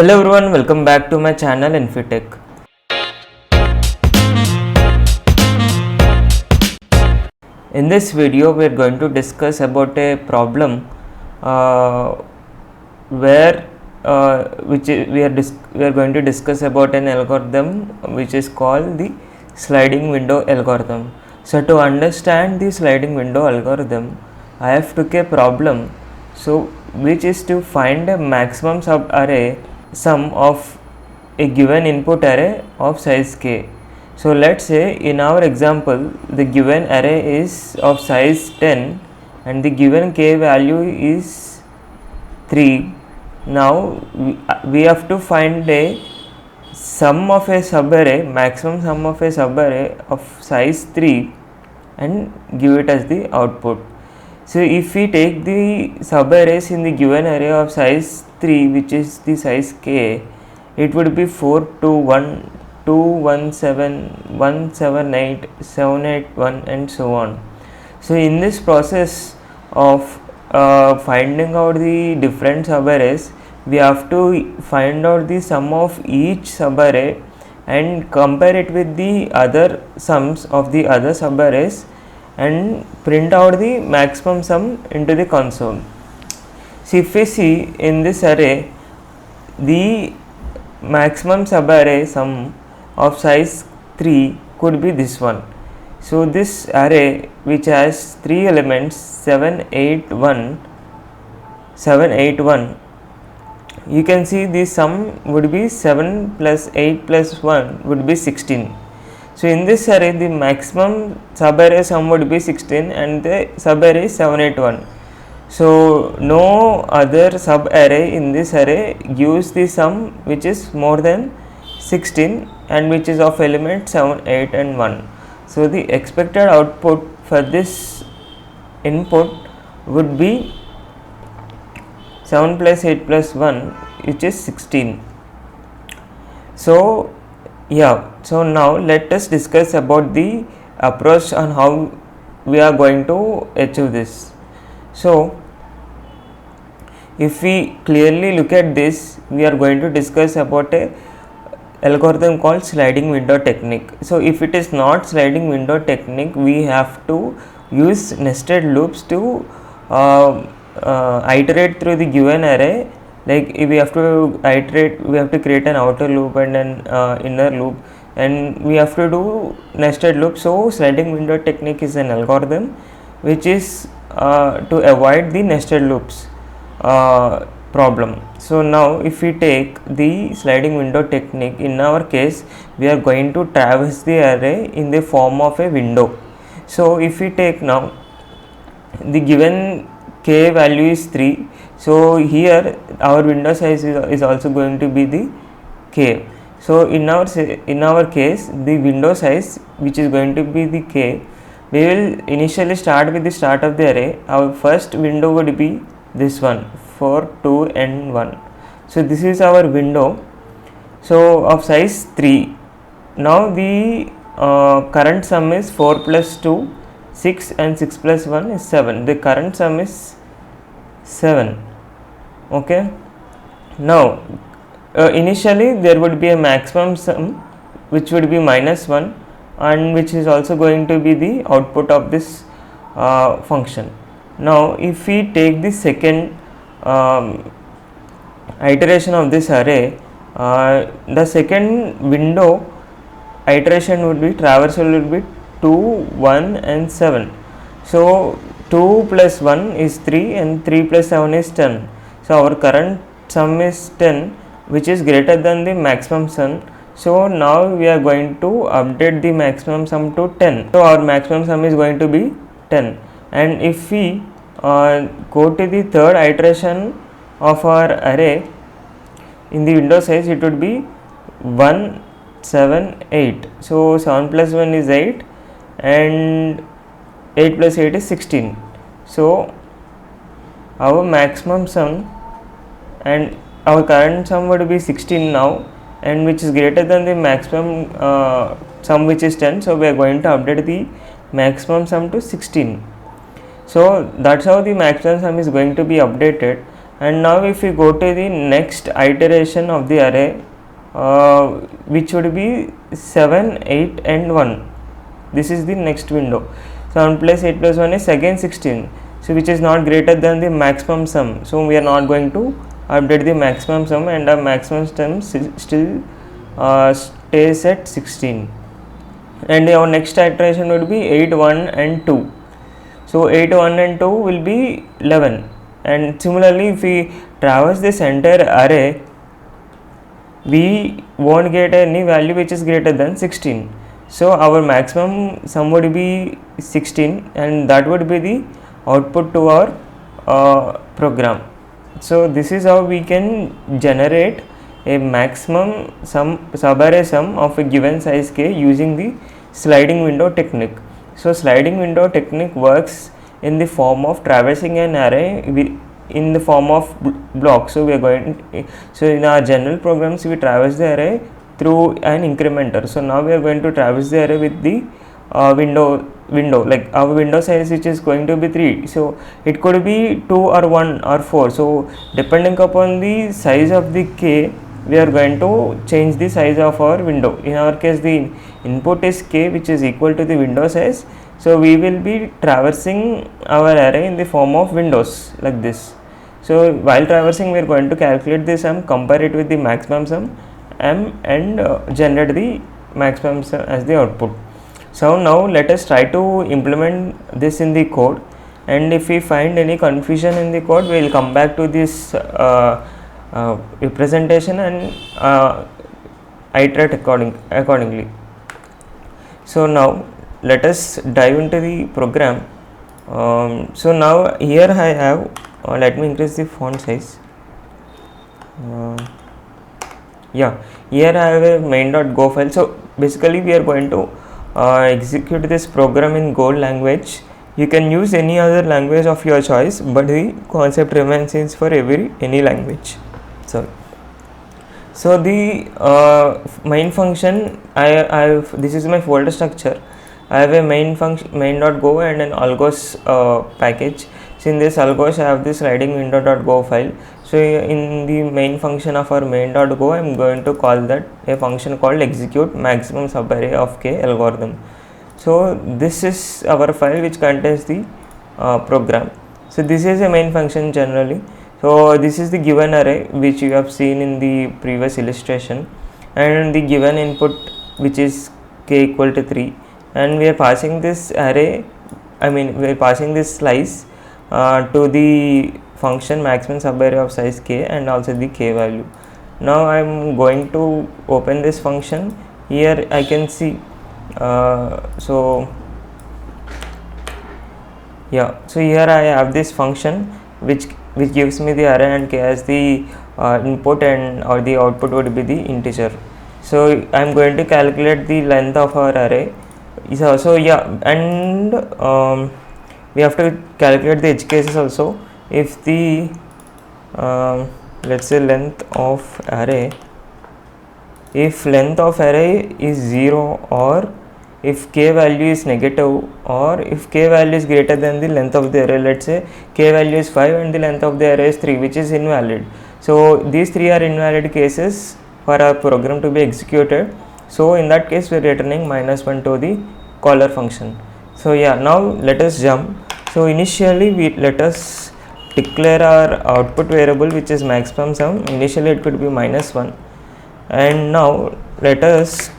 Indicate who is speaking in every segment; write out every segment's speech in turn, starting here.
Speaker 1: Hello everyone, welcome back to my channel Infitech. In this video we are going to discuss about a problem where we are going to discuss about an algorithm which is called the sliding window algorithm. So to understand the sliding window algorithm, I have took a problem which is to find a maximum subarray sum of a given input array of size k. So let's say in our example the given array is of size 10 and the given k value is 3. Now we have to find a sum of a subarray, maximum sum of a subarray of size 3 and give it as the output. So if we take the subarrays in the given array of size 3, which is the size k, it would be 4, 2, 1, 2, 1, 7, 1, 7, 8, 7, 8, 1 and so on. So in this process of finding out the different subarrays, we have to find out the sum of each subarray and compare it with the other sums of the other subarrays and print out the maximum sum into the console. So if we see in this array, the maximum subarray sum of size 3 could be this one. So this array which has 3 elements 7, 8, 1, you can see the sum would be 7 plus 8 plus 1 would be 16. So in this array the maximum subarray sum would be 16 and the subarray is 781. So no other subarray in this array gives the sum which is more than 16 and which is of element 7, 8 and 1. So the expected output for this input would be 7 plus 8 plus 1 which is 16. So now let us discuss about the approach on how we are going to achieve this. So if we clearly look at this, we are going to discuss about a algorithm called sliding window technique. So if it is not sliding window technique, we have to use nested loops to iterate through the given array. Like if we have to iterate, we have to create an outer loop and an inner loop, and we have to do nested loop. So sliding window technique is an algorithm which is to avoid the nested loops problem. So now if we take the sliding window technique, in our case we are going to traverse the array in the form of a window. So if we take now the given k value is 3, so here our window size is also going to be the k. So in our case the window size which is going to be the k, we will initially start with the start of the array. Our first window would be this one, 4, 2 and 1. So this is our window, so of size 3. Now the current sum is 4 plus 2, 6 and 6 plus 1 is 7. The current sum is 7. Okay. Now initially there would be a maximum sum which would be minus 1 and which is also going to be the output of this function. Now if we take the second iteration of this array, the second window iteration would be traversal would be 2, 1 and 7. So 2 plus 1 is 3 and 3 plus 7 is 10. So our current sum is 10, which is greater than the maximum sum. So now we are going to update the maximum sum to 10. So our maximum sum is going to be 10. And if we go to the third iteration of our array, in the window size it would be 1, 7, 8. So 7 plus 1 is 8 and 8 plus 8 is 16. So our maximum sum and our current sum would be 16 now, and which is greater than the maximum sum which is 10. So we are going to update the maximum sum to 16. So that's how the maximum sum is going to be updated. And now if we go to the next iteration of the array, which would be 7, 8 and 1. This is the next window. 7 plus 8 plus 1 is again 16. So which is not greater than the maximum sum. So we are not going to update the maximum sum, and our maximum sum still stays at 16. And our next iteration would be 8, 1 and 2. So 8, 1 and 2 will be 11. And similarly, if we traverse this entire array, we won't get any value which is greater than 16. So our maximum sum would be 16, and that would be the output to our program. So this is how we can generate a maximum subarray sum of a given size k using the sliding window technique. So sliding window technique works in the form of traversing an array in the form of blocks. So we are going so in our general programs we traverse the array through an incrementer. So now we are going to traverse the array with the window, like our window size, which is going to be 3. So it could be 2 or 1 or 4. So depending upon the size of the k, we are going to change the size of our window. In our case, the input is k, which is equal to the window size. So we will be traversing our array in the form of windows like this. So while traversing, we are going to calculate the sum, compare it with the maximum sum m, and generate the maximum sum as the output. So now let us try to implement this in the code, and if we find any confusion in the code, we will come back to this representation and iterate accordingly. So now let us dive into the program. So now here I have let me increase the font size. Here I have a main.go file. So basically we are going to execute this program in Go language. You can use any other language of your choice, but the concept remains same for any language. So the main function, this is my folder structure. I have a main function main.go and an algos package. So in this algos I have this sliding window.go file. So in the main function of our main.go, I am going to call that a function called execute maximum subarray of k algorithm. So this is our file which contains the program. So this is a main function generally. So this is the given array which you have seen in the previous illustration, and the given input which is k equal to 3, and we are passing this array, we are passing this slice to the function maximum subarray of size k and also the k value. Now I am going to open this function. Here I can see so here I have this function which gives me the array and k as the input, and or the output would be the integer. So I am going to calculate the length of our array. So and we have to calculate the edge cases also. If the let's say length of array, if length of array is 0, or if k value is negative, or if k value is greater than the length of the array, let's say k value is 5 and the length of the array is 3, which is invalid. So these three are invalid cases for our program to be executed. So in that case we are returning -1 to the caller function. So now let us jump. So initially let us declare our output variable, which is maximum sum. Initially it could be -1, and now let us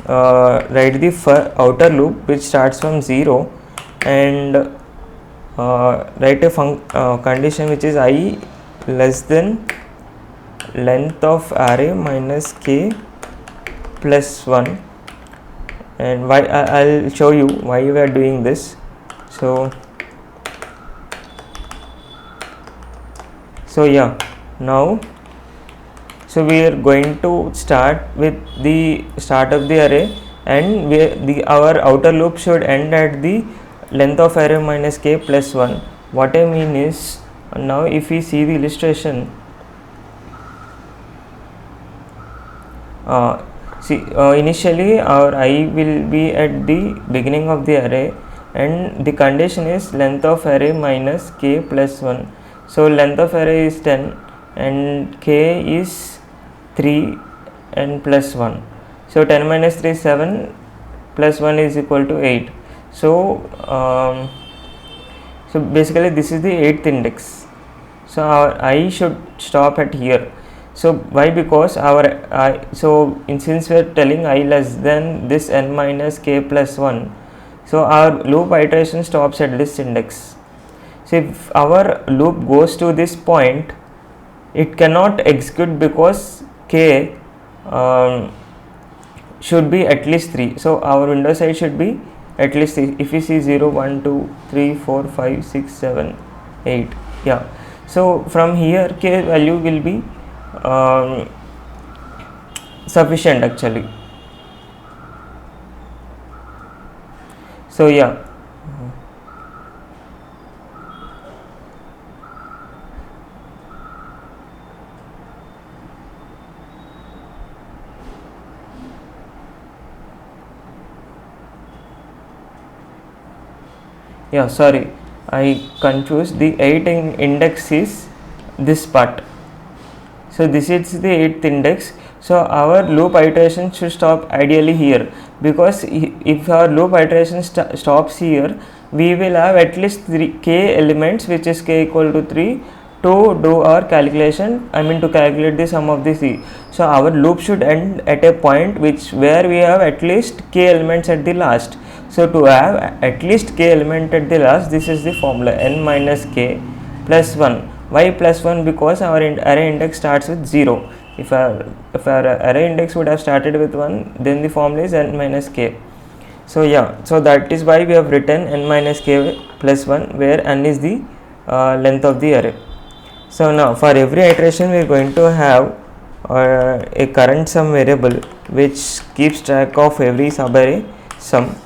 Speaker 1: write the outer loop which starts from 0, and write a condition which is I less than length of array minus k plus 1. And why I'll show you why we are doing this. So now we are going to start with the start of the array, and our outer loop should end at the length of array minus k plus 1. What I mean is, now if we see the illustration, initially our I will be at the beginning of the array, and the condition is length of array minus k plus 1. So length of array is 10 and k is 3 and plus 1. So 10 minus 3 is 7 plus 1 is equal to 8. So so basically this is the 8th index. So our I should stop at here. So why? Because our so since we are telling I less than this n minus k plus 1, so our loop iteration stops at this index. So if our loop goes to this point, it cannot execute because k should be at least 3. So our window size should be at least 3. If we see 0, 1, 2, 3, 4, 5, 6, 7, 8, yeah. So from here k value will be sufficient actually. So yeah. Yeah, sorry, I confused. The 8 index is this part. So this is the 8th index. So our loop iteration should stop ideally here, because if our loop iteration stops here, we will have at least 3 k elements, which is k equal to 3, to do our calculation. I mean to calculate the sum of the c. So our loop should end at a point where we have at least k elements at the last. So to have at least k element at the last, this is the formula: n minus k plus 1. Why plus 1? Because our array index starts with 0. If our array index would have started with 1, then the formula is n minus k. So yeah, so that is why we have written n minus k plus 1, where n is the length of the array. So now for every iteration we are going to have a current sum variable which keeps track of every subarray sum.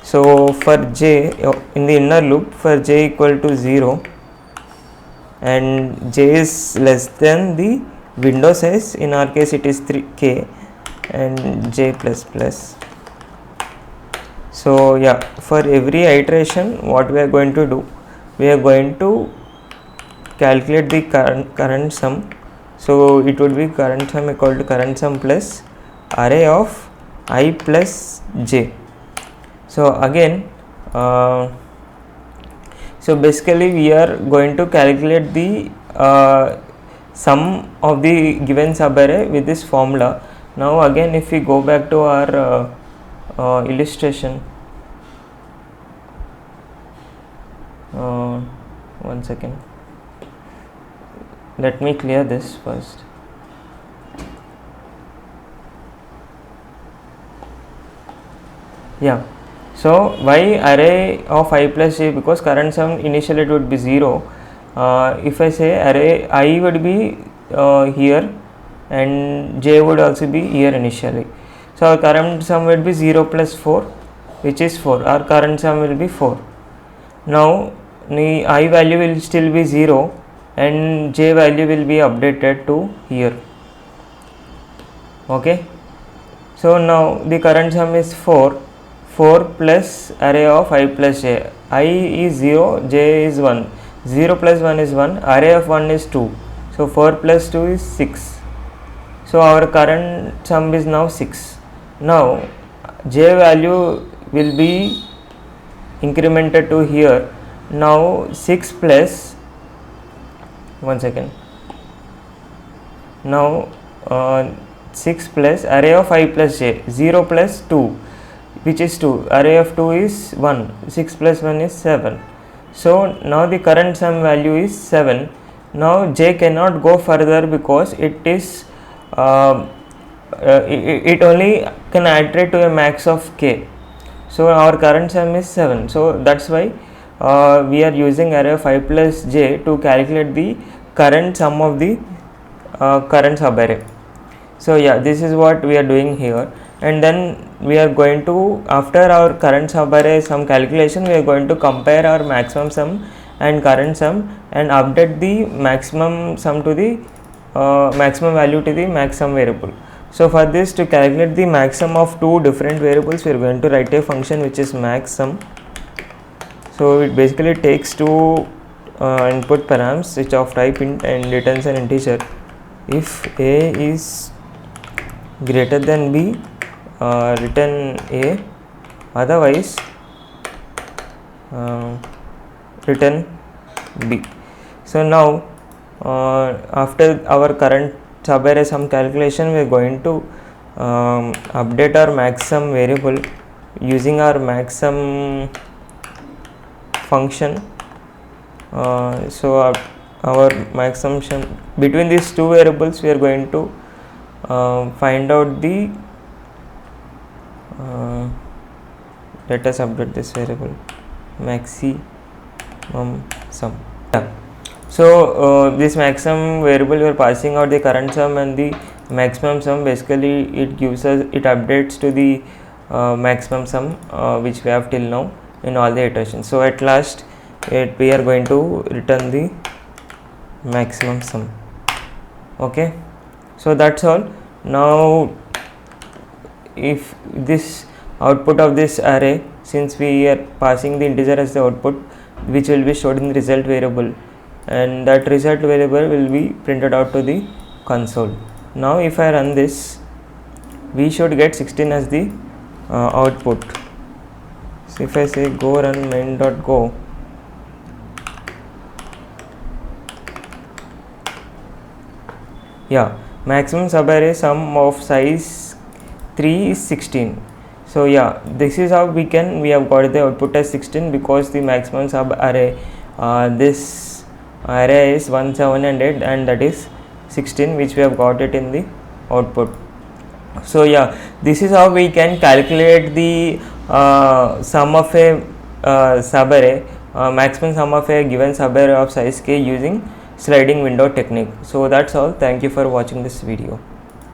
Speaker 1: So for j, in the inner loop, for j equal to 0 and j is less than the window size, in our case it is 3k and j plus plus. So yeah, for every iteration what we are going to do, we are going to calculate the current sum. So it would be current sum equal to current sum plus array of I plus j. So again, so basically we are going to calculate the sum of the given subarray with this formula. Now again, if we go back to our illustration, one second, let me clear this first. Yeah. So why array of I plus j? Because current sum initially it would be 0. If I say array I would be here and j would also be here initially. So our current sum would be 0 plus 4, which is 4. Our current sum will be 4. Now the I value will still be 0 and j value will be updated to here. Okay. So now the current sum is 4 plus array of I plus j. I is 0, j is 1. 0 plus 1 is 1, array of 1 is 2. So 4 plus 2 is 6. So our current sum is now 6. Now j value will be incremented to here. Now 6 plus, one second. Now 6 plus array of I plus j, 0 plus 2, which is 2, array of 2 is 1, 6 plus 1 is 7. So now the current sum value is 7. Now j cannot go further because it is it only can iterate to a max of k. So our current sum is 7. So that's why we are using array of I plus j to calculate the current sum of the current subarray. So yeah, this is what we are doing here. And then we are going to, after our current subarray sum calculation, we are going to compare our maximum sum and current sum and update the maximum sum to the maximum value to the max sum variable. So for this, to calculate the maximum of two different variables, we are going to write a function which is max sum. So it basically takes two input params which of type int and returns an integer. If a is greater than b, return a, otherwise return b. So now after our current subarray sum calculation, we are going to update our maxsum variable using our maxsum function. So our maxsum between these two variables, we are going to find out the let us update this variable maximum sum. So this maximum variable, we are passing out the current sum and the maximum sum. Basically it gives us, it updates to the maximum sum which we have till now in all the iterations. So at last we are going to return the maximum sum. Okay, so that's all. Now if this output of this array, since we are passing the integer as the output, which will be stored in the result variable, and that result variable will be printed out to the console. Now if I run this, we should get 16 as the output. So if I say go run main.go, yeah, maximum subarray sum of size 3 is 16. So yeah, this is how we have got the output as 16, because the maximum sub array, this array is 1, 7 and 8, and that is 16, which we have got it in the output. So yeah, this is how we can calculate the sum of a subarray, maximum sum of a given subarray of size k using sliding window technique. So that's all. Thank you for watching this video.